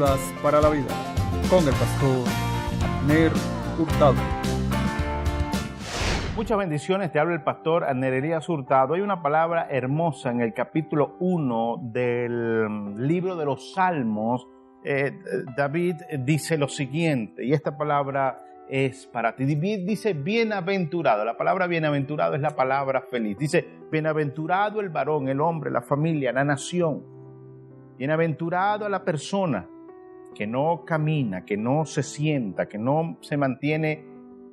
Cápsulas para la vida con el pastor Abner Hurtado. Muchas bendiciones, te habla el pastor Abner Elías Hurtado. Hay una palabra hermosa en el capítulo 1 del libro de los Salmos. David dice lo siguiente, y esta palabra es para ti. David dice bienaventurado. La palabra bienaventurado es la palabra feliz. Dice bienaventurado el varón, el hombre, la familia, la nación. Bienaventurado a la persona que no camina, que no se sienta, que no se mantiene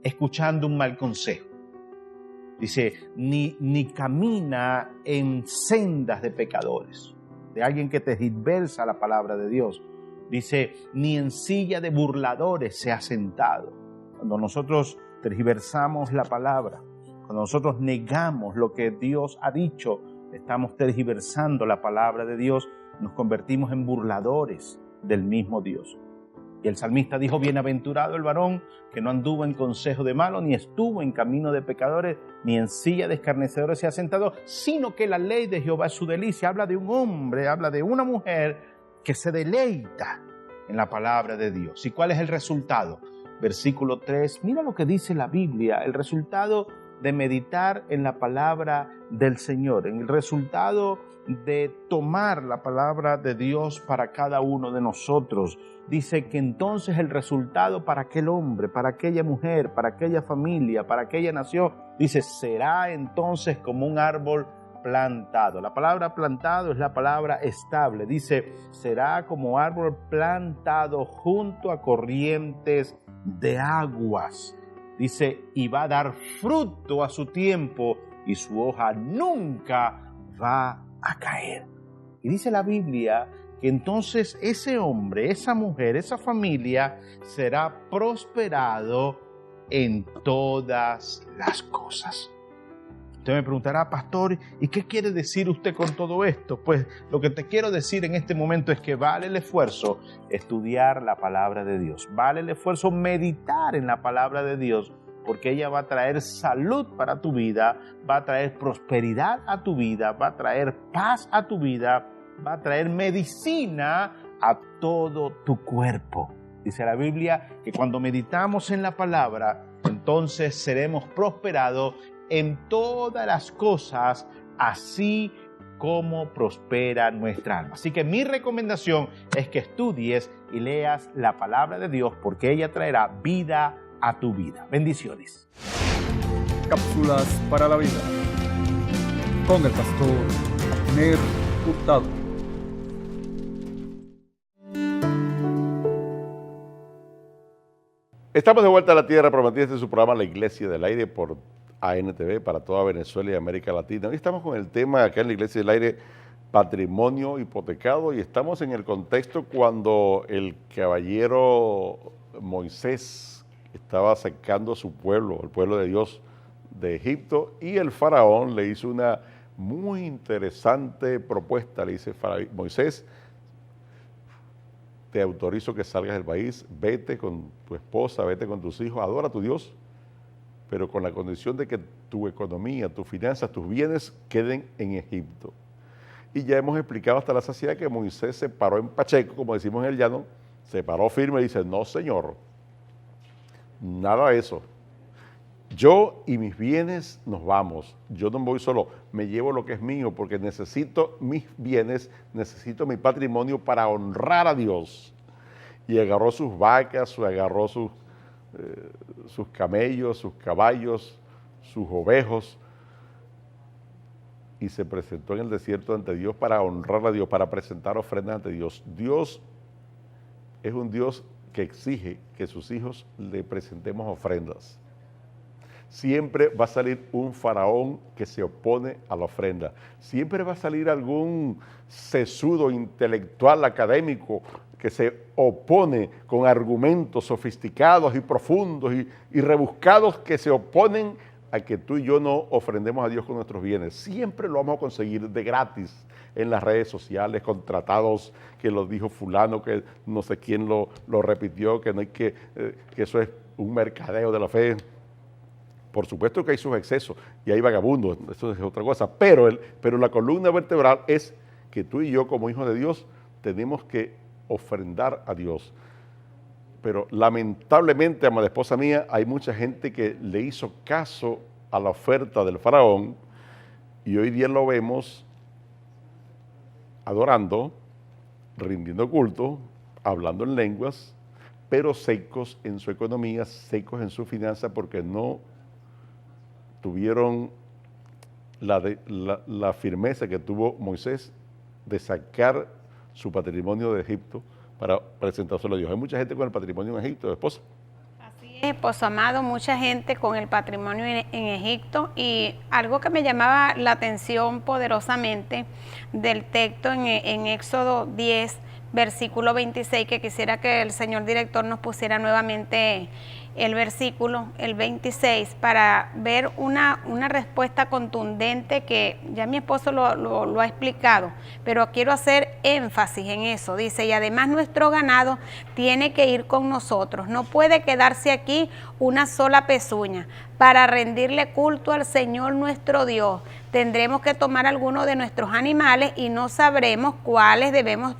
escuchando un mal consejo. Dice, ni camina en sendas de pecadores, de alguien que tergiversa la palabra de Dios. Dice, ni en silla de burladores se ha sentado. Cuando nosotros tergiversamos la palabra, cuando nosotros negamos lo que Dios ha dicho, estamos tergiversando la palabra de Dios, nos convertimos en burladores del mismo Dios. Y el salmista dijo, bienaventurado el varón que no anduvo en consejo de malos, ni estuvo en camino de pecadores, ni en silla de escarnecedores se ha sentado, sino que la ley de Jehová es su delicia. Habla de un hombre, habla de una mujer que se deleita en la palabra de Dios. ¿Y cuál es el resultado? Versículo 3, mira lo que dice la Biblia, el resultado de meditar en la palabra del Señor, en el resultado de tomar la palabra de Dios para cada uno de nosotros. Dice que entonces el resultado para aquel hombre, para aquella mujer, para aquella familia, para aquella nación, dice, será entonces como un árbol plantado. La palabra plantado es la palabra estable. Dice, será como árbol plantado junto a corrientes de aguas. Dice, y va a dar fruto a su tiempo y su hoja nunca va a caer. Y dice la Biblia que entonces ese hombre, esa mujer, esa familia será prosperado en todas las cosas. Usted me preguntará, pastor, ¿y qué quiere decir usted con todo esto? Pues lo que te quiero decir en este momento es que vale el esfuerzo estudiar la palabra de Dios. Vale el esfuerzo meditar en la palabra de Dios, porque ella va a traer salud para tu vida, va a traer prosperidad a tu vida, va a traer paz a tu vida, va a traer medicina a todo tu cuerpo. Dice la Biblia que cuando meditamos en la palabra, entonces seremos prosperados en todas las cosas, así como prospera nuestra alma. Así que mi recomendación es que estudies y leas la palabra de Dios, porque ella traerá vida a tu vida. Bendiciones. Cápsulas para la vida con el pastor Abner Hurtado. Estamos de vuelta a la tierra prometida. Este es su programa La Iglesia del Aire por ANTV para toda Venezuela y América Latina. Hoy estamos con el tema acá en la Iglesia del Aire, patrimonio hipotecado, y estamos en el contexto cuando el caballero Moisés estaba sacando a su pueblo, el pueblo de Dios, de Egipto, y el faraón le hizo una muy interesante propuesta. Le dice, Moisés, te autorizo que salgas del país, vete con tu esposa, vete con tus hijos, adora a tu Dios, pero con la condición de que tu economía, tus finanzas, tus bienes queden en Egipto. Y ya hemos explicado hasta la saciedad que Moisés se paró en Pacheco, como decimos en el llano, se paró firme y dice, no señor, nada de eso. Yo y mis bienes nos vamos, yo no voy solo, me llevo lo que es mío porque necesito mis bienes, necesito mi patrimonio para honrar a Dios. Y agarró sus vacas, agarró sus camellos, sus caballos, sus ovejos, y se presentó en el desierto ante Dios para honrar a Dios, para presentar ofrendas ante Dios. Dios es un Dios que exige que sus hijos le presentemos ofrendas. Siempre va a salir un faraón que se opone a la ofrenda. Siempre va a salir algún sesudo intelectual académico que se opone con argumentos sofisticados y profundos y rebuscados, que se oponen a que tú y yo no ofrendemos a Dios con nuestros bienes. Siempre lo vamos a conseguir de gratis en las redes sociales, con tratados que lo dijo fulano, que no sé quién lo repitió, que no hay que eso es un mercadeo de la fe. Por supuesto que hay sus excesos y hay vagabundos, eso es otra cosa, pero la columna vertebral es que tú y yo como hijos de Dios tenemos que ofrendar a Dios. Pero lamentablemente, amada esposa mía, hay mucha gente que le hizo caso a la oferta del faraón y hoy día lo vemos adorando, rindiendo culto, hablando en lenguas, pero secos en su economía, secos en su finanza porque no tuvieron la firmeza que tuvo Moisés de sacar su patrimonio de Egipto para presentárselo a Dios. Hay mucha gente con el patrimonio en Egipto, esposa. Así es, esposo amado, mucha gente con el patrimonio en Egipto, y algo que me llamaba la atención poderosamente del texto en Éxodo 10, versículo 26, que quisiera que el señor director nos pusiera nuevamente el versículo, el 26, para ver una respuesta contundente que ya mi esposo lo ha explicado, pero quiero hacer énfasis en eso. Dice, y además nuestro ganado tiene que ir con nosotros, no puede quedarse aquí una sola pezuña. Para rendirle culto al Señor nuestro Dios, tendremos que tomar algunos de nuestros animales y no sabremos cuáles debemos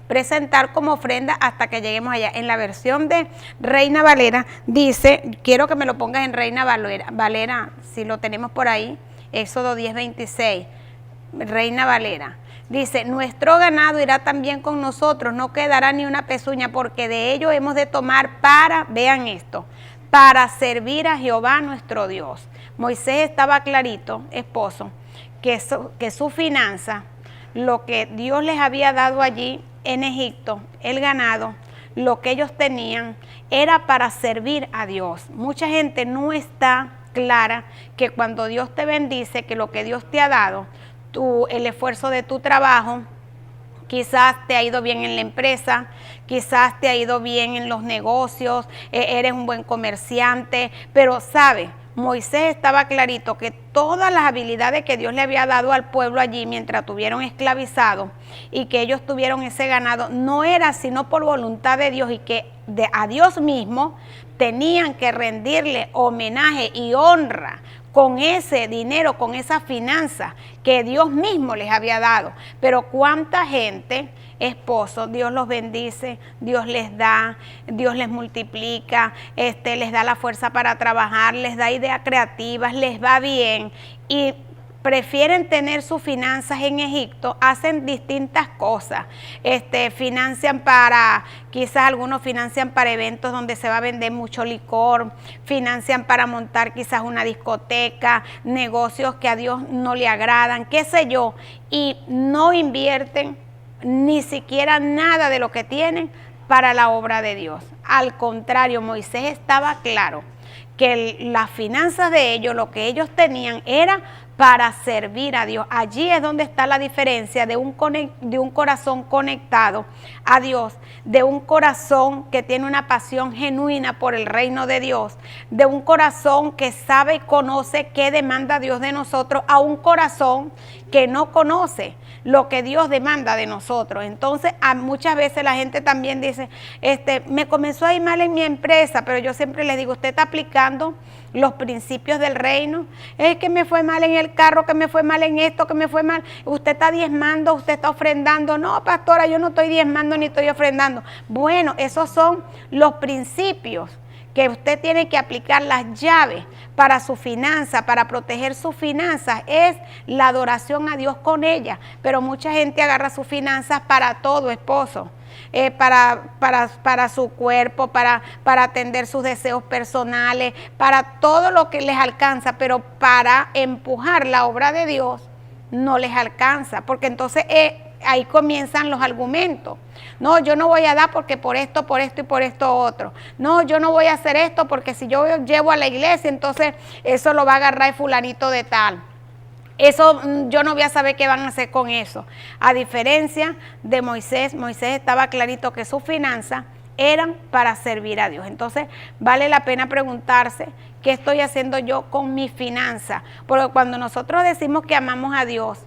presentar como ofrenda hasta que lleguemos allá. En la versión de Reina Valera dice, quiero que me lo pongas en Reina Valera, si lo tenemos por ahí, Éxodo 10, 26, Reina Valera. Dice, nuestro ganado irá también con nosotros, no quedará ni una pezuña, porque de ello hemos de tomar para, vean esto, para servir a Jehová nuestro Dios. Moisés estaba clarito, esposo, que su finanza, lo que Dios les había dado allí en Egipto, el ganado, lo que ellos tenían, era para servir a Dios. Mucha gente no está clara que cuando Dios te bendice, que lo que Dios te ha dado, el esfuerzo de tu trabajo, quizás te ha ido bien en la empresa, quizás te ha ido bien en los negocios, eres un buen comerciante, pero ¿sabe? Moisés estaba clarito que todas las habilidades que Dios le había dado al pueblo allí mientras tuvieron esclavizados y que ellos tuvieron ese ganado, no era sino por voluntad de Dios, y que a Dios mismo tenían que rendirle homenaje y honra con ese dinero, con esa finanza que Dios mismo les había dado. Pero cuánta gente, esposos, Dios los bendice, Dios les da, Dios les multiplica, les da la fuerza para trabajar, les da ideas creativas, les va bien y prefieren tener sus finanzas en Egipto, hacen distintas cosas, financian para, quizás algunos financian para eventos donde se va a vender mucho licor, financian para montar quizás una discoteca, negocios que a Dios no le agradan, qué sé yo, y no invierten ni siquiera nada de lo que tienen para la obra de Dios. Al contrario, Moisés estaba claro que las finanzas de ellos, lo que ellos tenían, era para servir a Dios. Allí es donde está la diferencia de un corazón conectado a Dios, de un corazón que tiene una pasión genuina por el reino de Dios, de un corazón que sabe y conoce qué demanda Dios de nosotros, a un corazón que no conoce lo que Dios demanda de nosotros. Entonces, muchas veces la gente también dice, me comenzó a ir mal en mi empresa, pero yo siempre les digo, usted está aplicando los principios del reino. Es que me fue mal en el carro, que me fue mal en esto, que me fue mal. Usted está diezmando, usted está ofrendando. No, pastora, yo no estoy diezmando ni estoy ofrendando. Bueno, esos son los principios que usted tiene que aplicar. Las llaves para su finanza, para proteger sus finanzas, es la adoración a Dios con ella. Pero mucha gente agarra sus finanzas para todo, esposo. Para su cuerpo, para atender sus deseos personales, para todo lo que les alcanza, pero para empujar la obra de Dios no les alcanza, porque entonces ahí comienzan los argumentos. No, yo no voy a dar porque por esto y por esto otro. No, yo no voy a hacer esto porque si yo llevo a la iglesia, entonces eso lo va a agarrar el fulanito de tal. Eso yo no voy a saber qué van a hacer con eso. A diferencia de Moisés, Moisés estaba clarito que sus finanzas eran para servir a Dios. Entonces vale la pena preguntarse, ¿qué estoy haciendo yo con mi finanza? Porque cuando nosotros decimos que amamos a Dios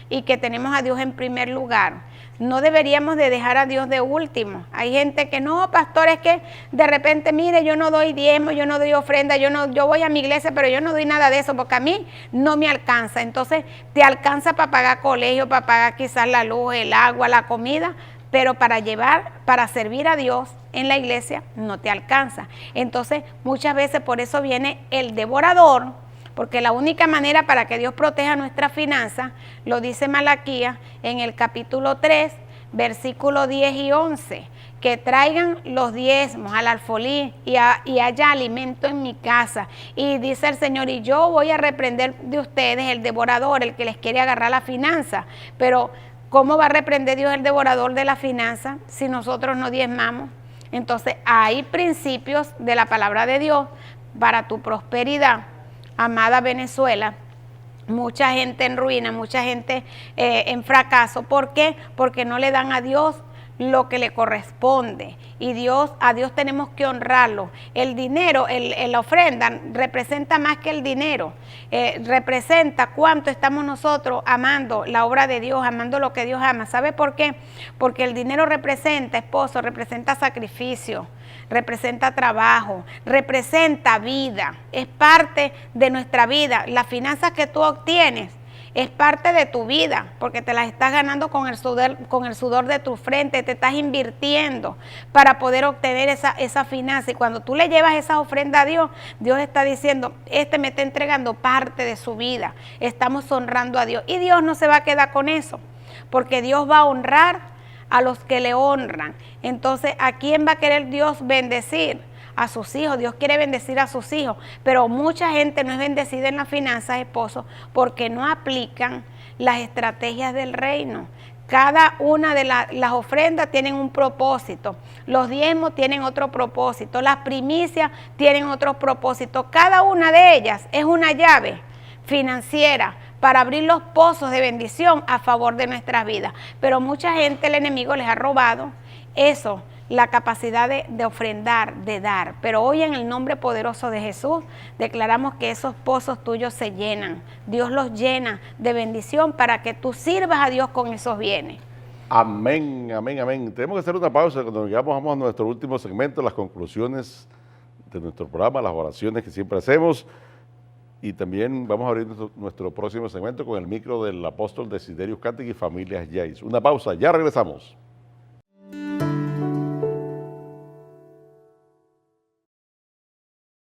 y que tenemos a Dios en primer lugar, no deberíamos de dejar a Dios de último. Hay gente que no, pastor, es que de repente, mire, yo no doy diezmo, yo no doy ofrenda, yo voy a mi iglesia, pero yo no doy nada de eso porque a mí no me alcanza. Entonces te alcanza para pagar colegio, para pagar quizás la luz, el agua, la comida, pero para servir a Dios en la iglesia no te alcanza. Entonces, muchas veces por eso viene el devorador, porque la única manera para que Dios proteja nuestras finanzas, lo dice Malaquías en el capítulo 3, versículos 10 y 11, que traigan los diezmos al alfolí y haya alimento en mi casa. Y dice el Señor, y yo voy a reprender de ustedes el devorador, el que les quiere agarrar la finanza. Pero, ¿cómo va a reprender Dios el devorador de la finanza si nosotros no diezmamos? Entonces, hay principios de la palabra de Dios para tu prosperidad. Amada Venezuela, mucha gente en ruina, mucha gente en fracaso. ¿Por qué? Porque no le dan a Dios lo que le corresponde, y a Dios tenemos que honrarlo. El dinero, la ofrenda representa más que el dinero, representa cuánto estamos nosotros amando la obra de Dios, amando lo que Dios ama. ¿Sabe por qué? Porque el dinero representa, esposo, representa sacrificio, representa trabajo, representa vida, es parte de nuestra vida. Las finanzas que tú obtienes es parte de tu vida, porque te las estás ganando con el sudor de tu frente, te estás invirtiendo para poder obtener esa finanza. Y cuando tú le llevas esa ofrenda a Dios, Dios está diciendo, me está entregando parte de su vida, estamos honrando a Dios. Y Dios no se va a quedar con eso, porque Dios va a honrar a los que le honran. Entonces, ¿a quién va a querer Dios bendecir? A sus hijos. Dios quiere bendecir a sus hijos, pero mucha gente no es bendecida en las finanzas, esposo, porque no aplican las estrategias del reino. Cada una de las ofrendas tienen un propósito, los diezmos tienen otro propósito, las primicias tienen otro propósito. Cada una de ellas es una llave financiera para abrir los pozos de bendición a favor de nuestras vidas. Pero mucha gente, el enemigo les ha robado eso, la capacidad de ofrendar, de dar. Pero hoy, en el nombre poderoso de Jesús, declaramos que esos pozos tuyos se llenan. Dios los llena de bendición para que tú sirvas a Dios con esos bienes. Amén, amén, amén. Tenemos que hacer una pausa cuando llegamos a nuestro último segmento, las conclusiones de nuestro programa, las oraciones que siempre hacemos. Y también vamos a abrir nuestro próximo segmento con el micro del apóstol Desiderius Cantic y Familias Yais. Una pausa, ya regresamos.